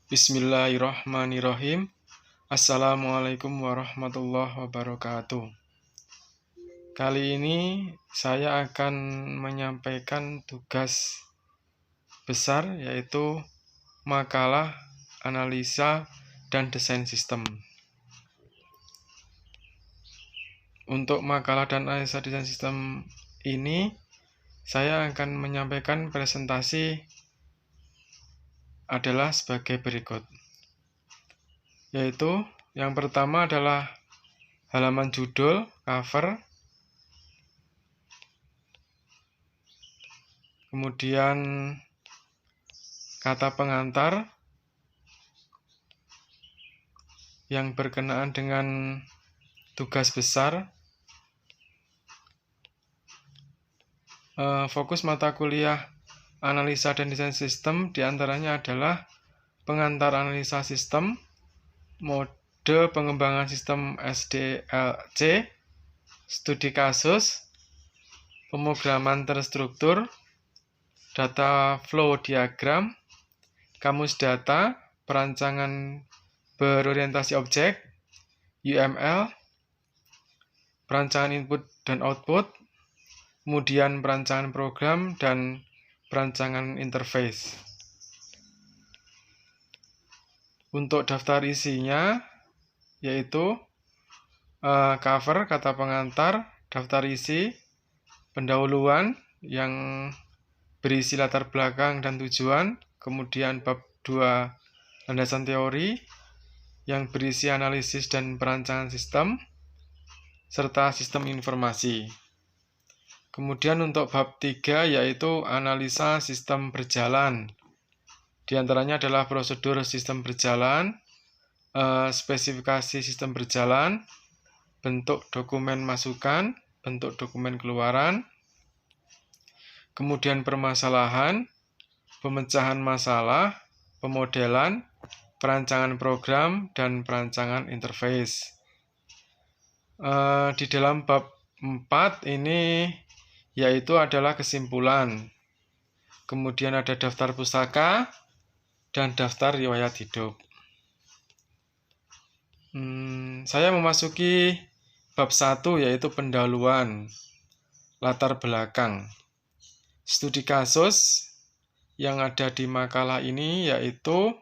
Bismillahirrahmanirrahim. Assalamualaikum warahmatullahi wabarakatuh. Kali ini saya akan menyampaikan tugas besar, yaitu makalah analisa dan desain sistem. Untuk makalah dan analisa desain sistem ini, saya akan menyampaikan presentasi adalah sebagai berikut, yaitu yang pertama adalah halaman judul, cover, kemudian kata pengantar yang berkenaan dengan tugas besar, fokus mata kuliah analisa dan desain sistem diantaranya adalah pengantar analisa sistem, mode pengembangan sistem SDLC, studi kasus, pemrograman terstruktur, data flow diagram, kamus data, perancangan berorientasi objek, UML, perancangan input dan output, kemudian perancangan program dan perancangan interface. Untuk daftar isinya yaitu cover, kata pengantar, daftar isi, pendahuluan yang berisi latar belakang dan tujuan, kemudian bab 2 landasan teori yang berisi analisis dan perancangan sistem, serta sistem informasi. Kemudian untuk bab 3 yaitu analisa sistem berjalan. Di antaranya adalah prosedur sistem berjalan, spesifikasi sistem berjalan, bentuk dokumen masukan, bentuk dokumen keluaran, kemudian permasalahan, pemecahan masalah, pemodelan, perancangan program, dan perancangan interface. Di dalam bab 4 ini yaitu adalah kesimpulan. Kemudian ada daftar pustaka dan daftar riwayat hidup. Saya memasuki bab 1 yaitu pendahuluan, latar belakang. Studi kasus yang ada di makalah ini yaitu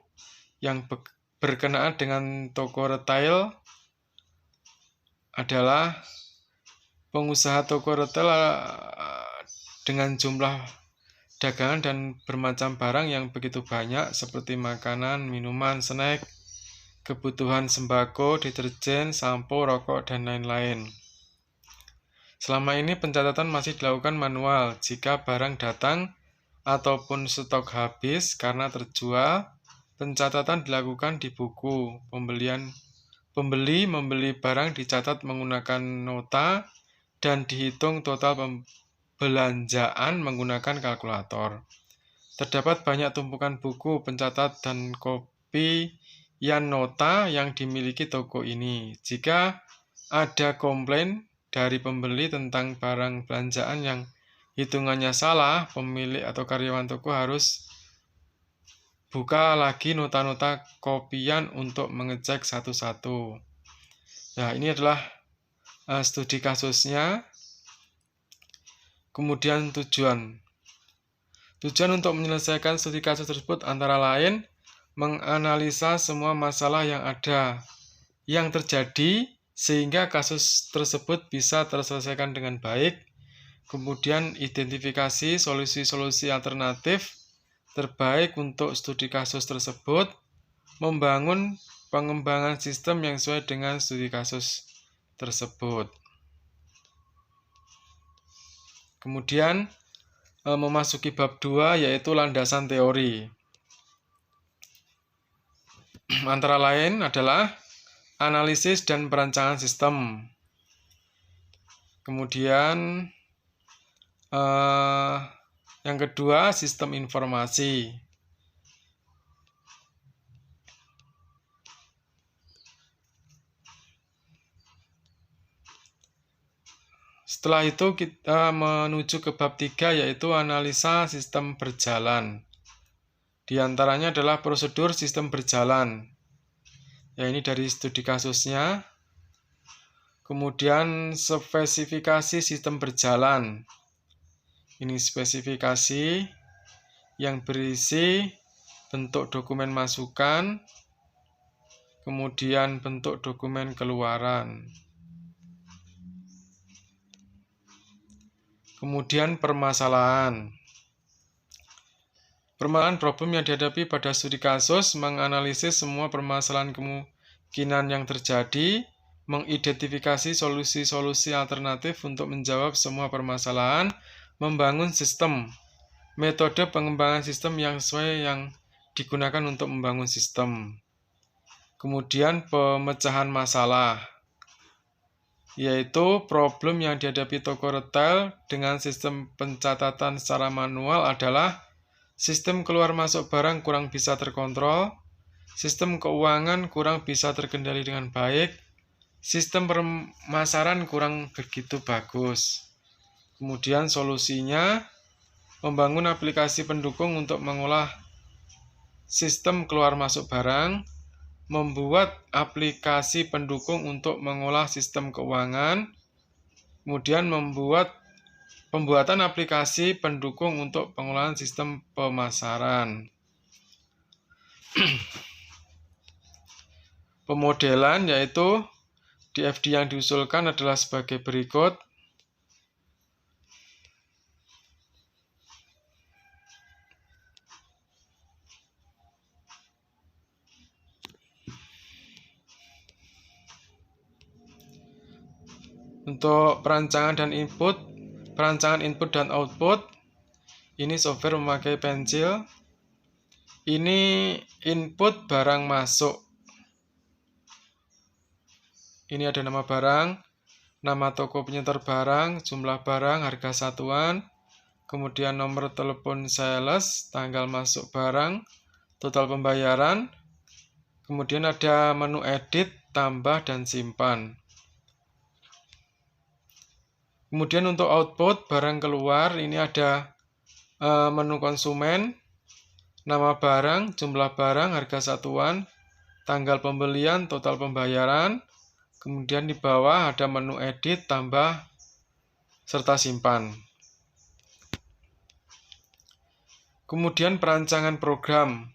yang berkenaan dengan toko retail adalah pengusaha toko retail dengan jumlah dagangan dan bermacam barang yang begitu banyak seperti makanan, minuman, snack, kebutuhan sembako, deterjen, sampo, rokok, dan lain-lain. Selama ini pencatatan masih dilakukan manual. Jika barang datang ataupun stok habis karena terjual, pencatatan dilakukan di buku. Pembeli membeli barang dicatat menggunakan nota dan dihitung total pembelanjaan menggunakan kalkulator. Terdapat banyak tumpukan buku, pencatat, dan kopian nota yang dimiliki toko ini. Jika ada komplain dari pembeli tentang barang belanjaan yang hitungannya salah, pemilik atau karyawan toko harus buka lagi nota-nota kopian untuk mengecek satu-satu. Nah, ini adalah studi kasusnya. Kemudian tujuan. Tujuan untuk menyelesaikan studi kasus tersebut antara lain menganalisa semua masalah yang ada, yang terjadi sehingga kasus tersebut bisa terselesaikan dengan baik. Kemudian identifikasi solusi-solusi alternatif terbaik untuk studi kasus tersebut, membangun pengembangan sistem yang sesuai dengan studi kasus tersebut. Kemudian memasuki bab 2 yaitu landasan teori. Antara lain adalah analisis dan perancangan sistem. Kemudian yang kedua sistem informasi. Setelah itu kita menuju ke bab 3 yaitu analisa sistem berjalan. Di antaranya adalah prosedur sistem berjalan. Ya, ini dari studi kasusnya. Kemudian spesifikasi sistem berjalan. Ini spesifikasi yang berisi bentuk dokumen masukan, kemudian bentuk dokumen keluaran. Kemudian permasalahan. Permasalahan problem yang dihadapi pada studi kasus menganalisis semua permasalahan kemungkinan yang terjadi, mengidentifikasi solusi-solusi alternatif untuk menjawab semua permasalahan, membangun sistem, metode pengembangan sistem yang sesuai yang digunakan untuk membangun sistem. Kemudian pemecahan masalah, yaitu problem yang dihadapi toko retail dengan sistem pencatatan secara manual adalah sistem keluar masuk barang kurang bisa terkontrol, sistem keuangan kurang bisa terkendali dengan baik, sistem pemasaran kurang begitu bagus. Kemudian solusinya, membangun aplikasi pendukung untuk mengolah sistem keluar masuk barang, membuat aplikasi pendukung untuk mengolah sistem keuangan, kemudian pembuatan aplikasi pendukung untuk pengolahan sistem pemasaran. Pemodelan yaitu DFD yang diusulkan adalah sebagai berikut. Untuk perancangan input dan output, ini software memakai pensil. Ini input barang masuk. Ini ada nama barang, nama toko penyetor barang, jumlah barang, harga satuan, kemudian nomor telepon sales, tanggal masuk barang, total pembayaran, kemudian ada menu edit, tambah, dan simpan. Kemudian untuk output barang keluar, ini ada menu konsumen, nama barang, jumlah barang, harga satuan, tanggal pembelian, total pembayaran. Kemudian di bawah ada menu edit, tambah, serta simpan. Kemudian perancangan program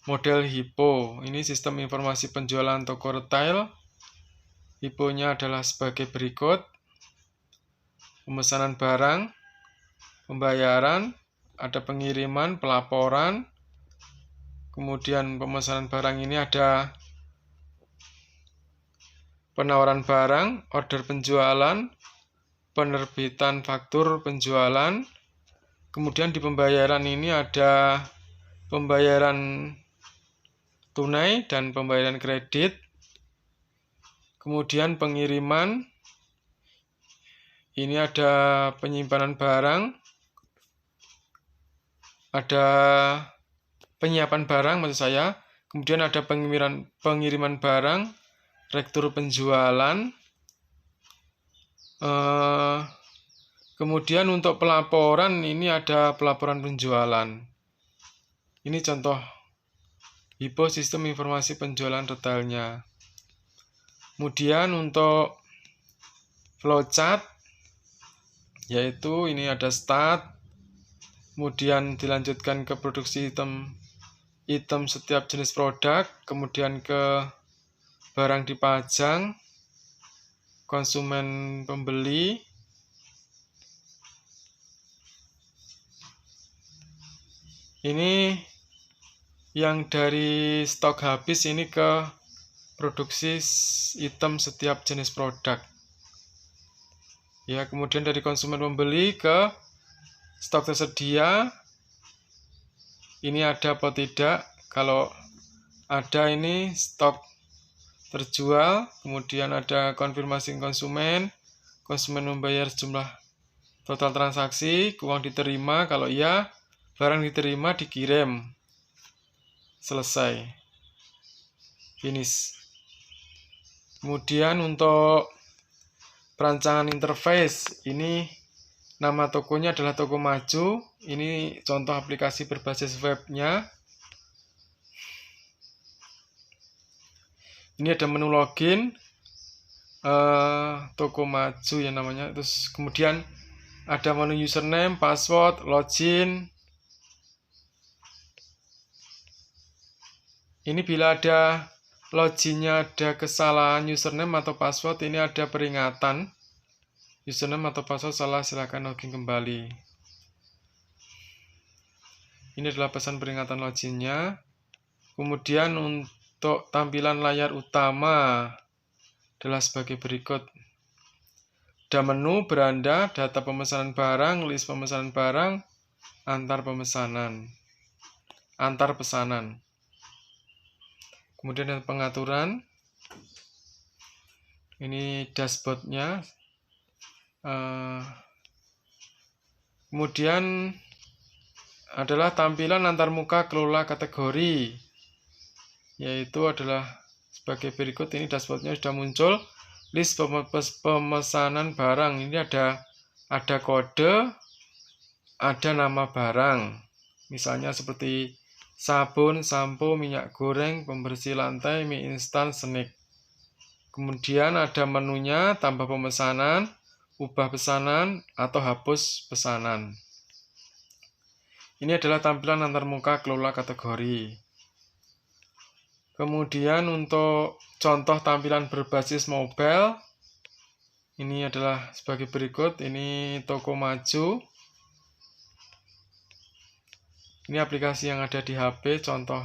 model HIPPO. Ini sistem informasi penjualan toko retail. HIPPO-nya adalah sebagai berikut. Pemesanan barang, pembayaran, ada pengiriman, pelaporan. Kemudian pemesanan barang ini ada penawaran barang, order penjualan, penerbitan faktur penjualan. Kemudian di pembayaran ini ada pembayaran tunai dan pembayaran kredit. Kemudian pengiriman, ini ada penyimpanan barang, ada penyiapan barang maksud saya. Kemudian ada pengiriman barang, rektur penjualan. Kemudian untuk pelaporan ini ada pelaporan penjualan. Ini contoh HIPPO sistem informasi penjualan retailnya. Kemudian untuk flowchart, yaitu ini ada start, kemudian dilanjutkan ke produksi item setiap jenis produk, kemudian ke barang dipajang, konsumen pembeli, ini yang dari stok habis ini ke produksi item setiap jenis produk. Ya, kemudian dari konsumen pembeli ke stok tersedia. Ini ada apa tidak? Kalau ada ini stok terjual. Kemudian ada konfirmasi konsumen. Konsumen membayar sejumlah total transaksi. Uang diterima. Kalau iya, barang diterima, dikirim. Selesai. Finish. Kemudian untuk perancangan interface, ini nama tokonya adalah Toko Maju. Ini contoh aplikasi berbasis webnya. Ini ada menu login, toko maju ya namanya. Terus kemudian ada menu username, password, login. Ini bila ada loginnya ada kesalahan username atau password, ini ada peringatan. Username atau password salah, silakan login kembali. Ini adalah pesan peringatan loginnya. Kemudian untuk tampilan layar utama adalah sebagai berikut. Ada menu, beranda, data pemesanan barang, list pemesanan barang, antar pesanan. Kemudian ada pengaturan. Ini dashboardnya. Kemudian adalah tampilan antarmuka kelola kategori, yaitu adalah sebagai berikut. Ini dashboardnya sudah muncul. List pemesanan barang. Ini ada kode, ada nama barang. Misalnya seperti sabun, sampo, minyak goreng, pembersih lantai, mie instan, snack. Kemudian ada menunya, tambah pemesanan, ubah pesanan, atau hapus pesanan. Ini adalah tampilan antarmuka kelola kategori. Kemudian untuk contoh tampilan berbasis mobile, ini adalah sebagai berikut. Ini toko maju. Ini aplikasi yang ada di HP, contoh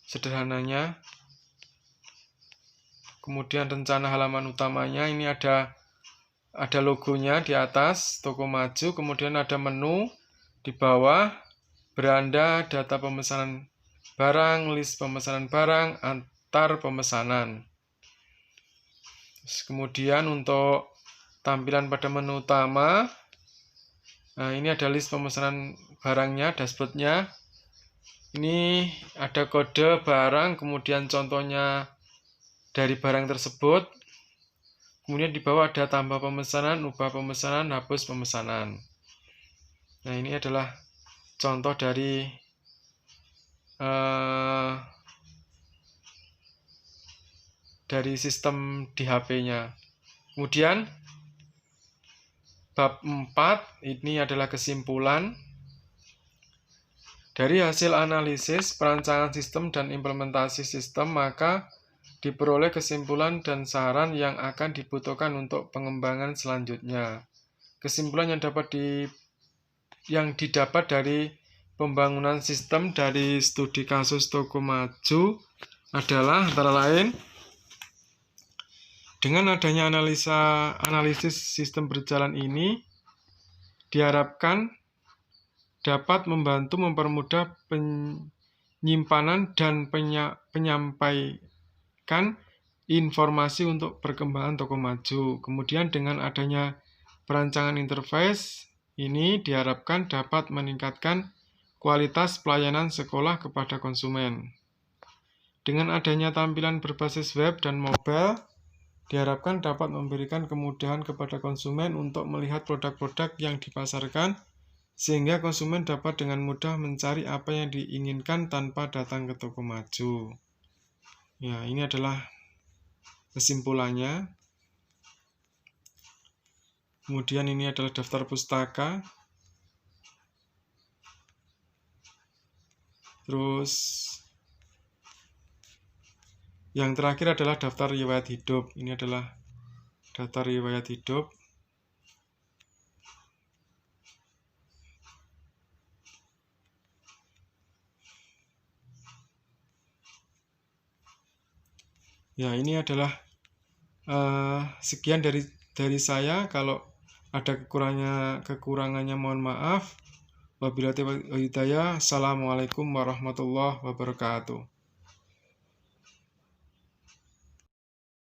sederhananya. Kemudian rencana halaman utamanya, ini ada logonya di atas, toko maju. Kemudian ada menu di bawah, beranda, data pemesanan barang, list pemesanan barang, antar pemesanan. Kemudian untuk tampilan pada menu utama, nah ini ada list pemesanan barangnya, dashboardnya. Ini ada kode barang, kemudian contohnya dari barang tersebut. Kemudian di bawah ada tambah pemesanan, ubah pemesanan, hapus pemesanan. Nah, ini adalah contoh dari sistem di HP-nya. Kemudian bab 4 ini adalah kesimpulan. Dari hasil analisis perancangan sistem dan implementasi sistem, maka diperoleh kesimpulan dan saran yang akan dibutuhkan untuk pengembangan selanjutnya. Kesimpulan yang didapat dari pembangunan sistem dari studi kasus toko maju adalah antara lain, dengan adanya analisis sistem berjalan ini diharapkan dapat membantu mempermudah penyimpanan dan penyampaikan informasi untuk perkembangan toko maju. Kemudian dengan adanya perancangan interface ini diharapkan dapat meningkatkan kualitas pelayanan sekolah kepada konsumen. Dengan adanya tampilan berbasis web dan mobile, diharapkan dapat memberikan kemudahan kepada konsumen untuk melihat produk-produk yang dipasarkan, sehingga konsumen dapat dengan mudah mencari apa yang diinginkan tanpa datang ke toko maju. Ya, ini adalah kesimpulannya. Kemudian ini adalah daftar pustaka. Terus yang terakhir adalah daftar riwayat hidup. Ini adalah daftar riwayat hidup. Ya, ini adalah sekian dari saya. Kalau ada kekurangannya mohon maaf. Wabillahi taufiq wal hidayah. Assalamualaikum warahmatullahi wabarakatuh.